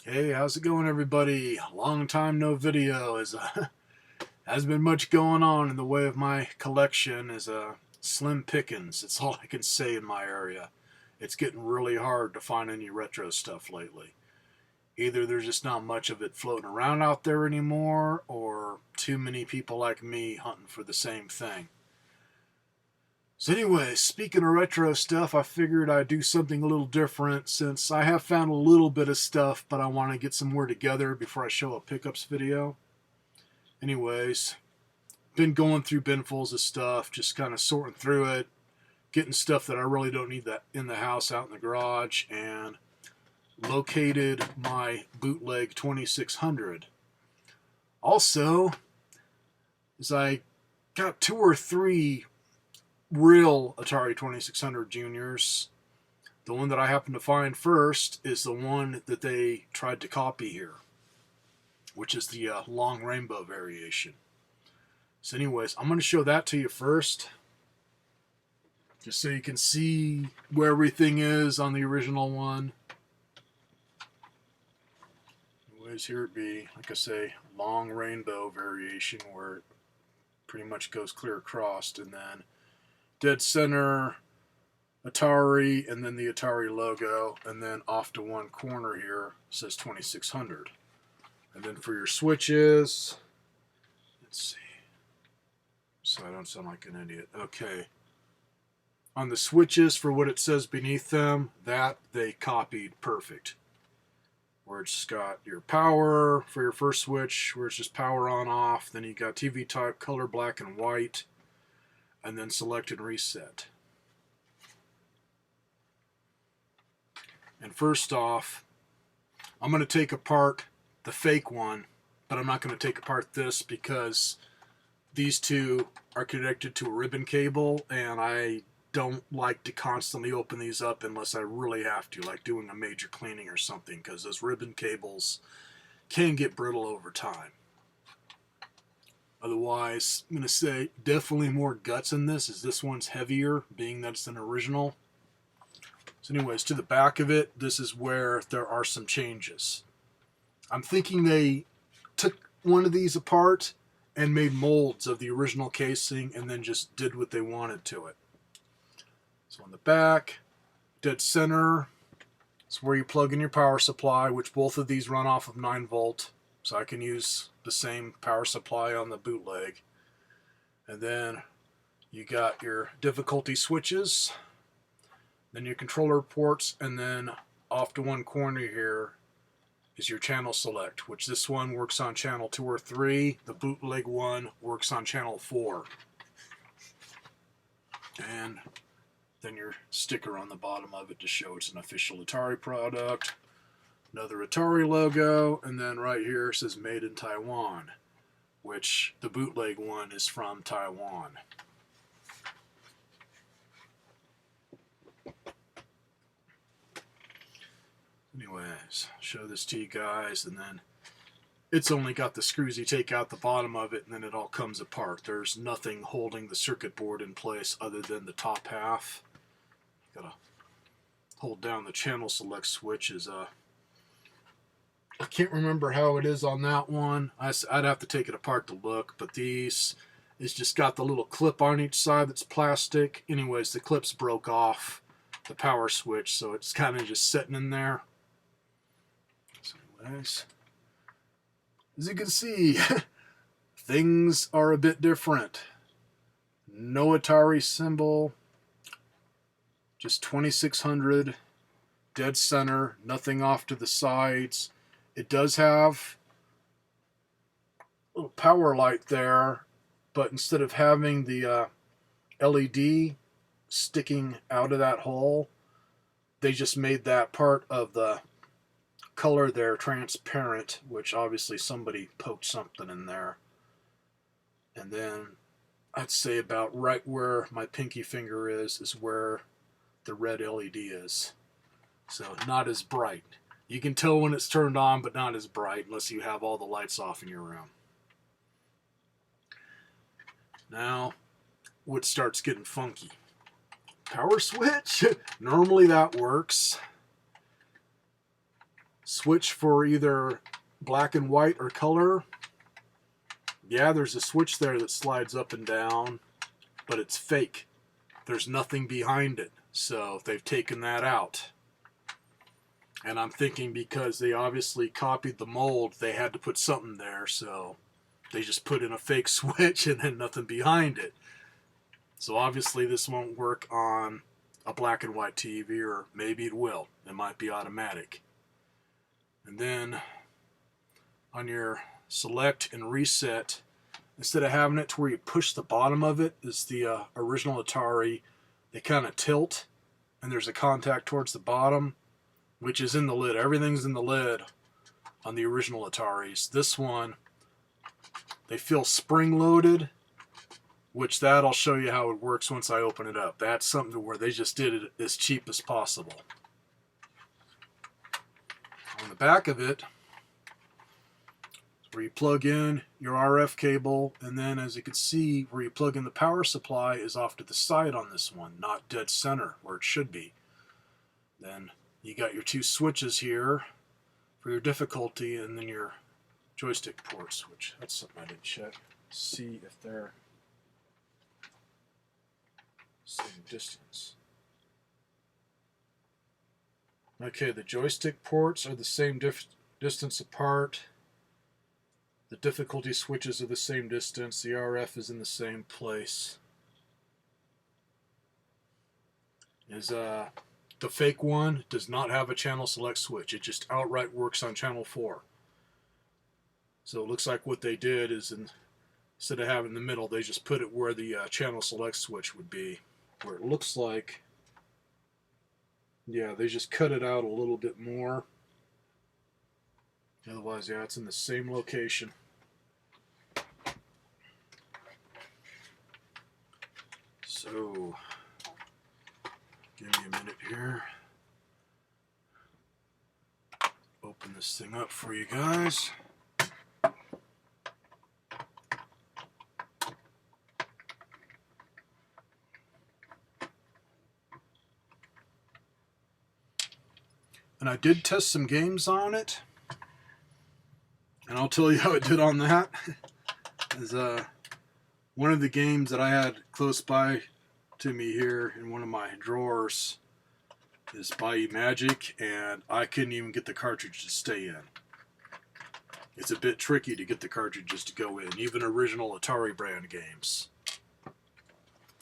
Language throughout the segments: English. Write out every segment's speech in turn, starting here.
Hey, how's it going, everybody? Long time no video. Has been much going on in the way of my collection. Is slim pickings. It's all I can say in my area. It's getting really hard to find any retro stuff lately. Either there's just not much of it floating around out there anymore, or too many people like me hunting for the same thing. So anyway, speaking of retro stuff, I figured I'd do something a little different since I have found a little bit of stuff, but I want to get some more together before I show a pickups video. Anyways, been going through binfuls of stuff, just kind of sorting through it, getting stuff that I really don't need that in the house out in the garage, and located my bootleg 2600. Also, as I got two or three real Atari 2600 Juniors. The one that I happened to find first is the one that they tried to copy here, which is the long rainbow variation. So anyways, I'm going to show that to you first, just so you can see where everything is on the original one. Anyways, here it be, like I say, long rainbow variation where it pretty much goes clear across, and then dead center Atari, and then the Atari logo, and then off to one corner here says 2600. And then for your switches, let's see, so I don't sound like an idiot. Okay, on the switches for what it says beneath them, that they copied perfect. Where it's got your power for your first switch, where it's just power on off, then you got TV type, color black and white, and then select and reset. And first off, I'm going to take apart the fake one, but I'm not going to take apart this because these two are connected to a ribbon cable, and I don't like to constantly open these up unless I really have to, like doing a major cleaning or something, because those ribbon cables can get brittle over time. Otherwise, I'm going to say definitely more guts in this, as this one's heavier, being that it's an original. So anyways, to the back of it, this is where there are some changes. I'm thinking they took one of these apart and made molds of the original casing and then just did what they wanted to it. So on the back, dead center, it's where you plug in your power supply, which both of these run off of 9 volt. So I can use the same power supply on the bootleg. And then you got your difficulty switches, then your controller ports, and then off to one corner here is your channel select, which this one works on channel 2 or 3. The bootleg one works on channel 4. And then your sticker on the bottom of it to show it's an official Atari product. Another Atari logo, and then right here says made in Taiwan, which the bootleg one is from Taiwan. Anyways, show this to you guys, and then it's only got the screws. You take out the bottom of it and then it all comes apart. There's nothing holding the circuit board in place other than the top half. You gotta hold down the channel select switch. I can't remember how it is on that one. I'd have to take it apart to look, but these, it's just got the little clip on each side that's plastic. Anyways, the clips broke off the power switch, so it's kind of just sitting in there. So anyways, as you can see, things are a bit different. No Atari symbol, just 2600, dead center, nothing off to the sides. It does have a little power light there, but instead of having the LED sticking out of that hole, they just made that part of the color there transparent, which obviously somebody poked something in there. And then I'd say about right where my pinky finger is where the red LED is. So not as bright. You can tell when it's turned on, but not as bright unless you have all the lights off in your room. Now, what starts getting funky? Power switch? Normally that works. switch for either black and white or color. Yeah, there's a switch there that slides up and down, but it's fake. There's nothing behind it, so they've taken that out. And I'm thinking because they obviously copied the mold, they had to put something there, so they just put in a fake switch and then nothing behind it. So obviously this won't work on a black and white TV, or maybe it will. It might be automatic. And then on your select and reset, instead of having it to where you push the bottom of it, is the original Atari, they kind of tilt, and there's a contact towards the bottom, which is in the lid. Everything's in the lid on the original Ataris. This one, they feel spring-loaded, which that I'll show you how it works once I open it up. That's something where they just did it as cheap as possible. On the back of it, where you plug in your RF cable, and then as you can see, where you plug in the power supply is off to the side on this one, not dead center where it should be. Then you got your two switches here for your difficulty, and then your joystick ports, which that's something I didn't check. See if they're same distance. Okay, the joystick ports are the same distance apart. The difficulty switches are the same distance. The RF is in the same place. The fake one does not have a channel select switch. It just outright works on channel 4. So it looks like what they did is, instead of having it in the middle, they just put it where the channel select switch would be. Where it looks like, yeah, they just cut it out a little bit more. Otherwise, yeah, it's in the same location. So, give me a minute here. Open this thing up for you guys. And I did test some games on it, and I'll tell you how it did on that. Is one of the games that I had close by to me here in one of my drawers is Bayou Magic, and I couldn't even get the cartridge to stay in. It's a bit tricky to get the cartridges to go in, even original Atari brand games.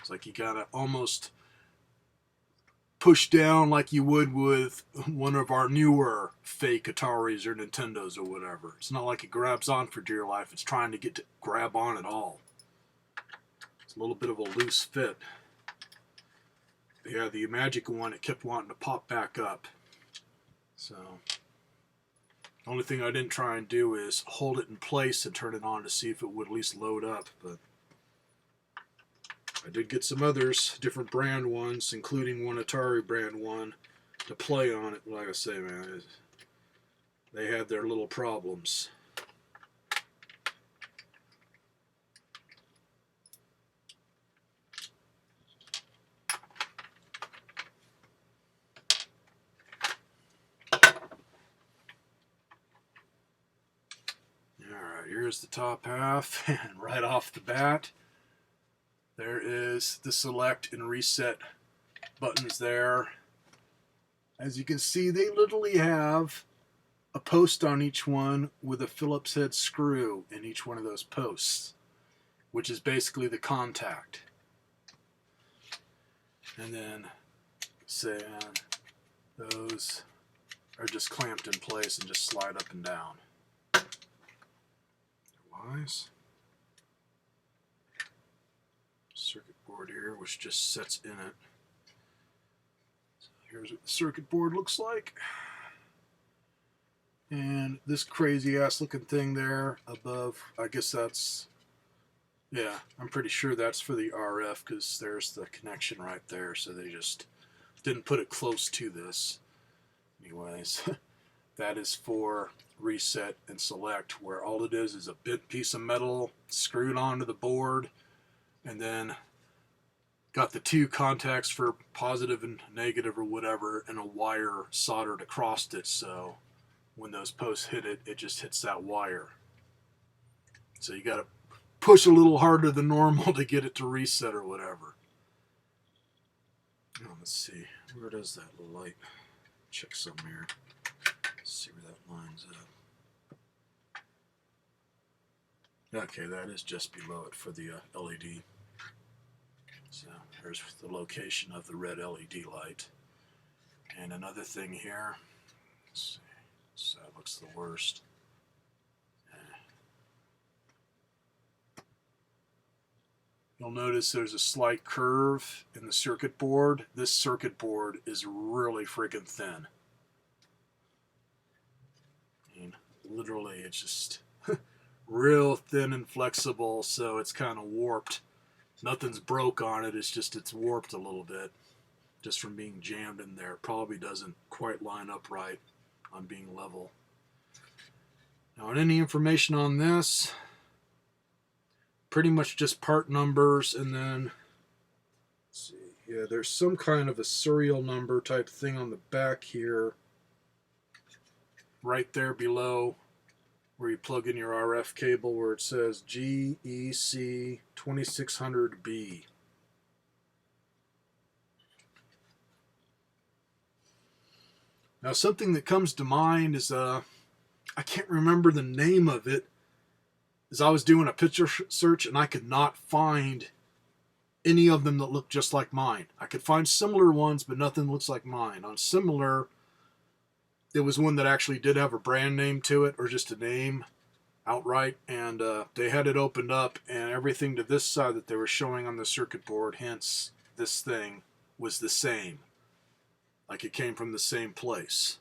It's like you gotta almost push down like you would with one of our newer fake Ataris or Nintendos or whatever. It's not like it grabs on for dear life. It's trying to get to grab on at all. It's a little bit of a loose fit. Yeah, the Magic one, it kept wanting to pop back up. So, the only thing I didn't try and do is hold it in place and turn it on to see if it would at least load up. But I did get some others, different brand ones, including one Atari brand one, to play on it. Like I say, man, they had their little problems. Alright, here's the top half, and right off the bat, there is the select and reset buttons there. As you can see, they literally have a post on each one with a Phillips head screw in each one of those posts, which is basically the contact. And then, say, those are just clamped in place and just slide up and down. Otherwise, circuit board here, which just sets in it. So here's what the circuit board looks like. And this crazy ass looking thing there above, I guess that's, yeah, I'm pretty sure that's for the RF, because there's the connection right there, so they just didn't put it close to this. Anyways, that is for reset and select, where all it is a bent piece of metal screwed onto the board, and then got the two contacts for positive and negative or whatever, and a wire soldered across it, so when those posts hit it, it just hits that wire. So you got to push a little harder than normal to get it to reset or whatever. Oh, let's see. Where does that light? Check some here. Let's see where that lines up. Okay, that is just below it for the LED. So there's the location of the red LED light. And another thing here. Let's see. So that looks the worst. You'll notice there's a slight curve in the circuit board. This circuit board is really freaking thin. I mean, literally, it's just real thin and flexible, so it's kind of warped. Nothing's broke on it, it's warped a little bit just from being jammed in there. Probably doesn't quite line up right on being level. Now, on any information on this, pretty much just part numbers, and then let's see, yeah, there's some kind of a serial number type thing on the back here, right there below where you plug in your RF cable, where it says GEC 2600B. Now, something that comes to mind is I can't remember the name of it. As I was doing a picture search, and I could not find any of them that looked just like mine. I could find similar ones, but nothing looks like mine. On similar, there was one that actually did have a brand name to it, or just a name outright, and they had it opened up, and everything to this side that they were showing on the circuit board, hence this thing, was the same. Like it came from the same place.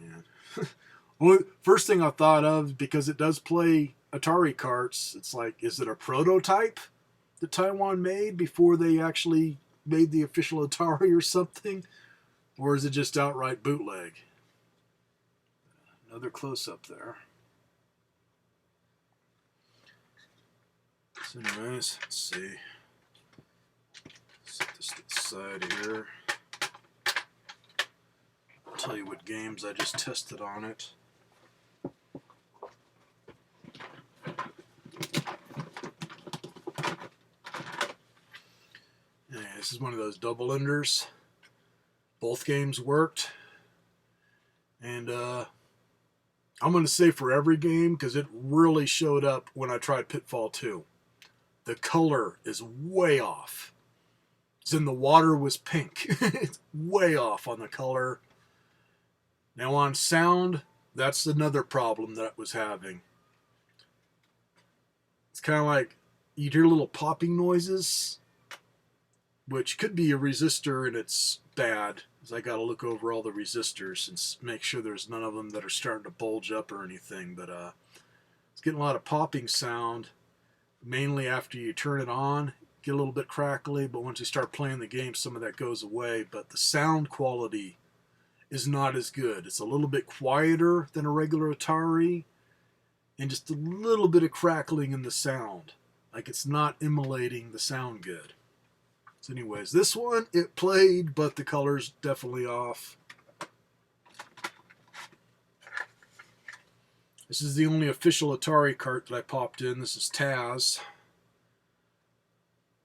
And well, first thing I thought of, because it does play Atari carts, it's like, is it a prototype that Taiwan made before they actually made the official Atari or something? Or is it just outright bootleg? Another close-up there. So anyways, let's see. Set this to the side here. I'll tell you what games I just tested on it. This is one of those double enders. Both games worked. And I'm going to say for every game, because it really showed up when I tried Pitfall 2. The color is way off. It's in the water was pink. It's way off on the color. Now on sound, that's another problem that I was having. It's kind of like you'd hear little popping noises, which could be a resistor and it's bad, because I got to look over all the resistors and make sure there's none of them that are starting to bulge up or anything. But it's getting a lot of popping sound, mainly after you turn it on. Get a little bit crackly, but once you start playing the game, some of that goes away. But the sound quality is not as good. It's a little bit quieter than a regular Atari, and just a little bit of crackling in the sound. Like it's not emulating the sound good. So anyways, this one, it played, but the color's definitely off. This is the only official Atari cart that I popped in. This is Taz.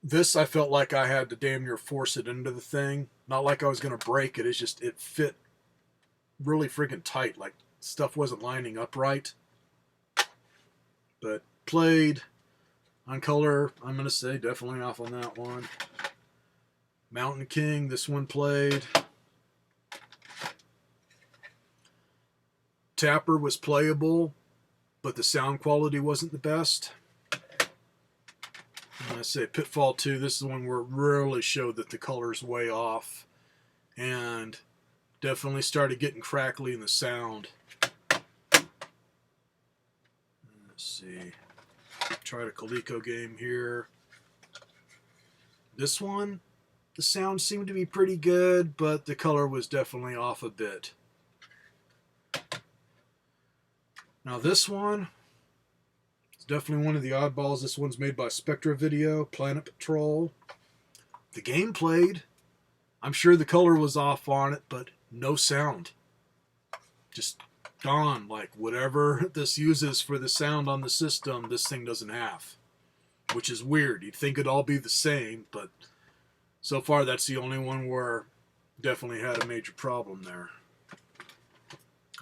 This, I felt like I had to damn near force it into the thing. Not like I was going to break it. It's just, it fit really friggin' tight. Like, stuff wasn't lining up right. But played. On color, I'm going to say definitely off on that one. Mountain King, this one played. Tapper was playable, but the sound quality wasn't the best. And I say Pitfall 2, this is the one where it really showed that the color's way off. And definitely started getting crackly in the sound. Let's see. Tried a Coleco game here. This one, the sound seemed to be pretty good, but the color was definitely off a bit. Now this one, it's definitely one of the oddballs. This one's made by Spectra Video, Planet Patrol. The game played. I'm sure the color was off on it, but no sound. just gone. Like, whatever this uses for the sound on the system, this thing doesn't have. Which is weird. You'd think it'd all be the same, but so far that's the only one where definitely had a major problem there.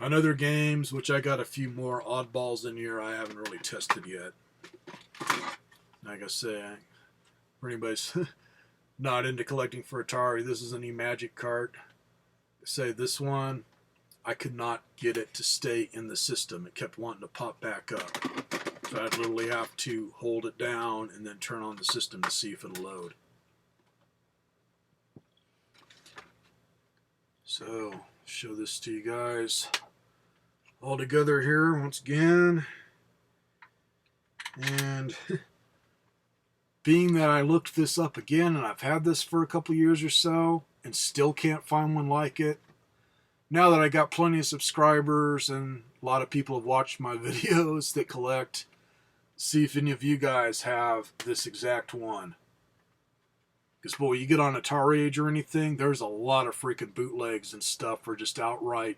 On other games, which I got a few more oddballs in here I haven't really tested yet. Like I say, for anybody's not into collecting for Atari, this is an E-Magic cart. Say this one, I could not get it to stay in the system. It kept wanting to pop back up. So I'd literally have to hold it down and then turn on the system to see if it'll load. So, show this to you guys all together here once again. And being that I looked this up again, and I've had this for a couple years or so, and still can't find one like it. Now that I got plenty of subscribers and a lot of people have watched my videos that collect, see if any of you guys have this exact one. Because, boy, you get on Atari Age or anything, there's a lot of freaking bootlegs and stuff, or just outright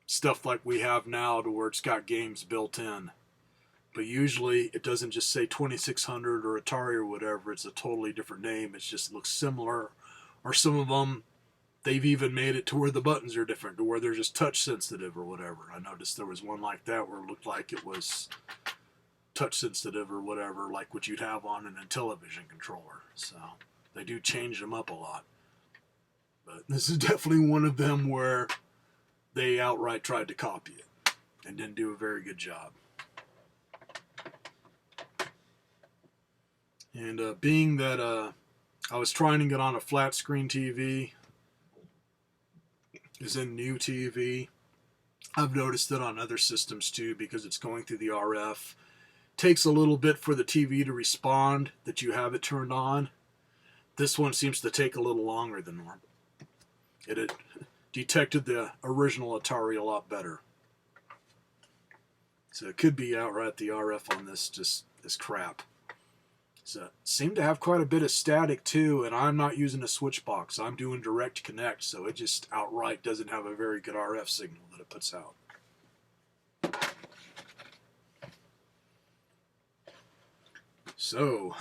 stuff like we have now to where it's got games built in. But usually it doesn't just say 2600 or Atari or whatever. It's a totally different name. It just looks similar. Or some of them, they've even made it to where the buttons are different, to where they're just touch sensitive or whatever. I noticed there was one like that where it looked like it was touch sensitive or whatever, like what you'd have on an Intellivision controller. So they do change them up a lot. But this is definitely one of them where they outright tried to copy it and didn't do a very good job. And being that I was trying to get on a flat screen TV, as in new TV, I've noticed it on other systems too, because it's going through the RF. Takes a little bit for the TV to respond that you have it turned on. This one seems to take a little longer than normal. It had detected the original Atari a lot better. So it could be outright the RF on this just is crap. So it seemed to have quite a bit of static too, and I'm not using a switch box. I'm doing direct connect, so it just outright doesn't have a very good RF signal that it puts out. So,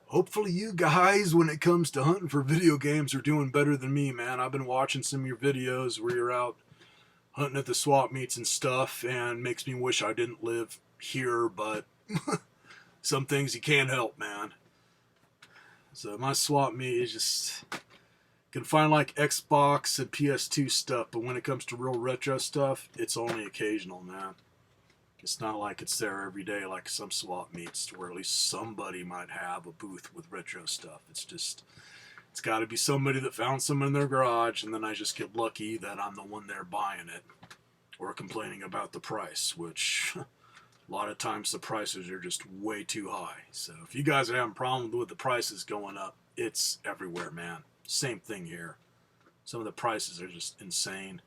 hopefully you guys, when it comes to hunting for video games, are doing better than me, man. I've been watching some of your videos where you're out hunting at the swap meets and stuff, and makes me wish I didn't live here, but some things you can't help, man. So my swap meet is just, can find like Xbox and PS2 stuff, but when it comes to real retro stuff, it's only occasional, man. It's not like it's there every day like some swap meets, to where at least somebody might have a booth with retro stuff. It's just, it's got to be somebody that found some in their garage, and then I just get lucky that I'm the one there buying it, or complaining about the price, which a lot of times the prices are just way too high. So if you guys are having problems with the prices going up, it's everywhere, man. Same thing here. Some of the prices are just insane.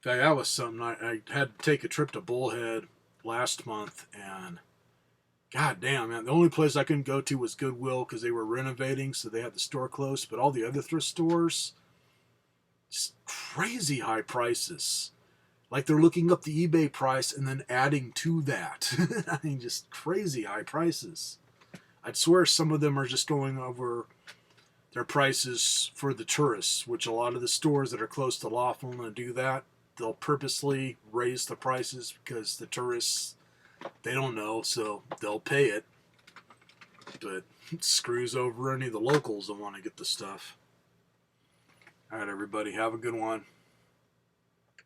In fact, that was something I had to take a trip to Bullhead last month, and god damn, man, the only place I couldn't go to was Goodwill because they were renovating, so they had the store closed. But all the other thrift stores, just crazy high prices. Like they're looking up the eBay price and then adding to that. I mean, just crazy high prices. I'd swear some of them are just going over their prices for the tourists, which a lot of the stores that are close to Laughlin do that. They'll purposely raise the prices because the tourists, they don't know, so they'll pay it. But it screws over any of the locals that want to get the stuff. All right, everybody, have a good one.